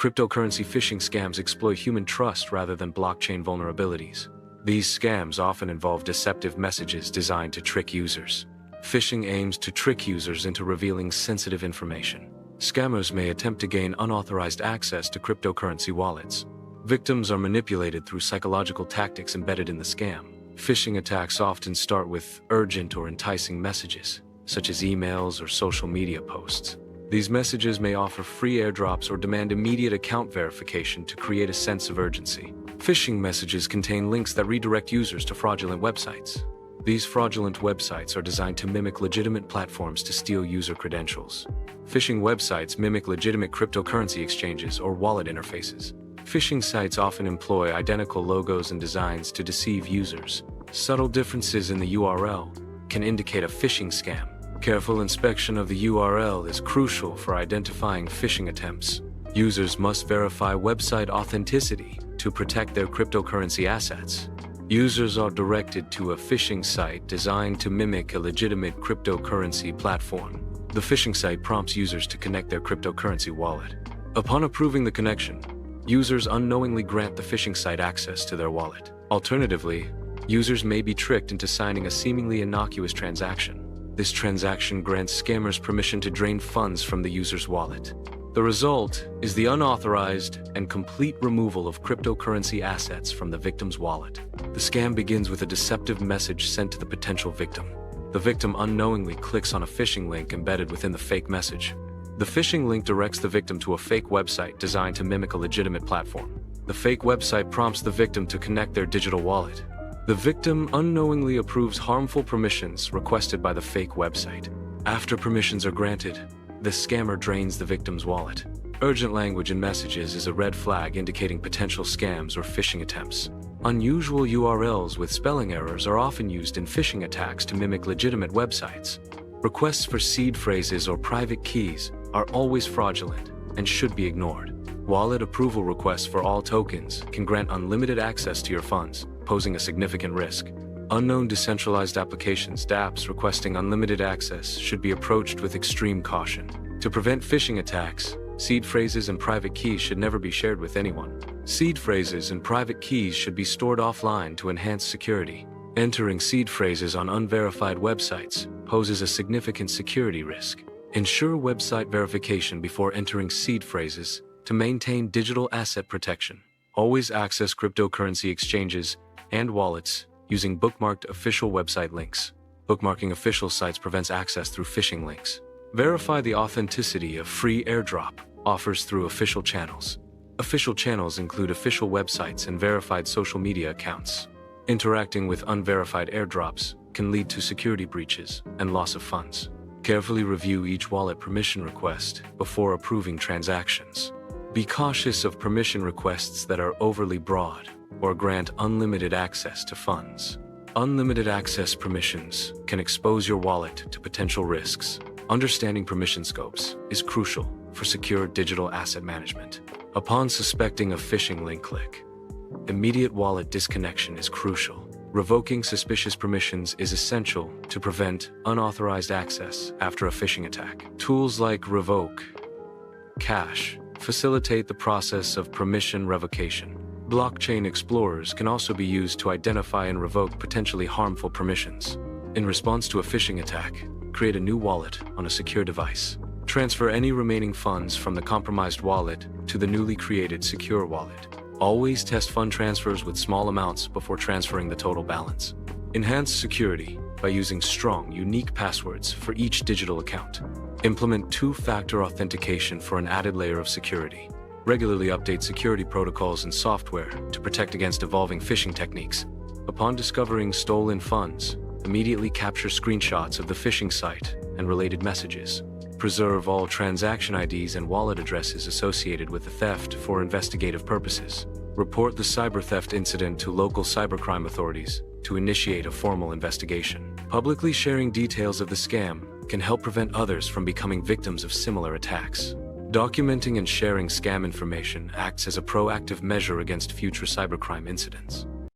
Cryptocurrency phishing scams exploit human trust rather than blockchain vulnerabilities. These scams often involve deceptive messages designed to trick users. Phishing aims to trick users into revealing sensitive information. Scammers may attempt to gain unauthorized access to cryptocurrency wallets. Victims are manipulated through psychological tactics embedded in the scam. Phishing attacks often start with urgent or enticing messages, such as emails or social media posts. These messages may offer free airdrops or demand immediate account verification to create a sense of urgency. Phishing messages contain links that redirect users to fraudulent websites. These fraudulent websites are designed to mimic legitimate platforms to steal user credentials. Phishing websites mimic legitimate cryptocurrency exchanges or wallet interfaces. Phishing sites often employ identical logos and designs to deceive users. Subtle differences in the URL can indicate a phishing scam. Careful inspection of the URL is crucial for identifying phishing attempts. Users must verify website authenticity to protect their cryptocurrency assets. Users are directed to a phishing site designed to mimic a legitimate cryptocurrency platform. The phishing site prompts users to connect their cryptocurrency wallet. Upon approving the connection, users unknowingly grant the phishing site access to their wallet. Alternatively, users may be tricked into signing a seemingly innocuous transaction. This transaction grants scammers permission to drain funds from the user's wallet. The result is the unauthorized and complete removal of cryptocurrency assets from the victim's wallet. The scam begins with a deceptive message sent to the potential victim. The victim unknowingly clicks on a phishing link embedded within the fake message. The phishing link directs the victim to a fake website designed to mimic a legitimate platform. The fake website prompts the victim to connect their digital wallet. The victim unknowingly approves harmful permissions requested by the fake website. After permissions are granted, the scammer drains the victim's wallet. Urgent language in messages is a red flag indicating potential scams or phishing attempts. Unusual URLs with spelling errors are often used in phishing attacks to mimic legitimate websites. Requests for seed phrases or private keys are always fraudulent and should be ignored. Wallet approval requests for all tokens can grant unlimited access to your funds, posing a significant risk. Unknown decentralized applications (dApps) requesting unlimited access should be approached with extreme caution. To prevent phishing attacks, seed phrases and private keys should never be shared with anyone. Seed phrases and private keys should be stored offline to enhance security. Entering seed phrases on unverified websites poses a significant security risk. Ensure website verification before entering seed phrases to maintain digital asset protection. Always access cryptocurrency exchanges and wallets using bookmarked official website links. Bookmarking official sites prevents access through phishing links. Verify the authenticity of free airdrop offers through official channels. Official channels include official websites and verified social media accounts. Interacting with unverified airdrops can lead to security breaches and loss of funds. Carefully review each wallet permission request before approving transactions. Be cautious of permission requests that are overly broad or grant unlimited access to funds. Unlimited access permissions can expose your wallet to potential risks. Understanding permission scopes is crucial for secure digital asset management. Upon suspecting a phishing link click, immediate wallet disconnection is crucial. Revoking suspicious permissions is essential to prevent unauthorized access after a phishing attack. Tools like Revoke Cache facilitate the process of permission revocation. Blockchain explorers can also be used to identify and revoke potentially harmful permissions. In response to a phishing attack, create a new wallet on a secure device. Transfer any remaining funds from the compromised wallet to the newly created secure wallet. Always test fund transfers with small amounts before transferring the total balance. Enhance security by using strong, unique passwords for each digital account. Implement two-factor authentication for an added layer of security. Regularly update security protocols and software to protect against evolving phishing techniques. Upon discovering stolen funds, immediately capture screenshots of the phishing site and related messages. Preserve all transaction IDs and wallet addresses associated with the theft for investigative purposes. Report the cyber theft incident to local cybercrime authorities to initiate a formal investigation. Publicly sharing details of the scam can help prevent others from becoming victims of similar attacks. Documenting and sharing scam information acts as a proactive measure against future cybercrime incidents.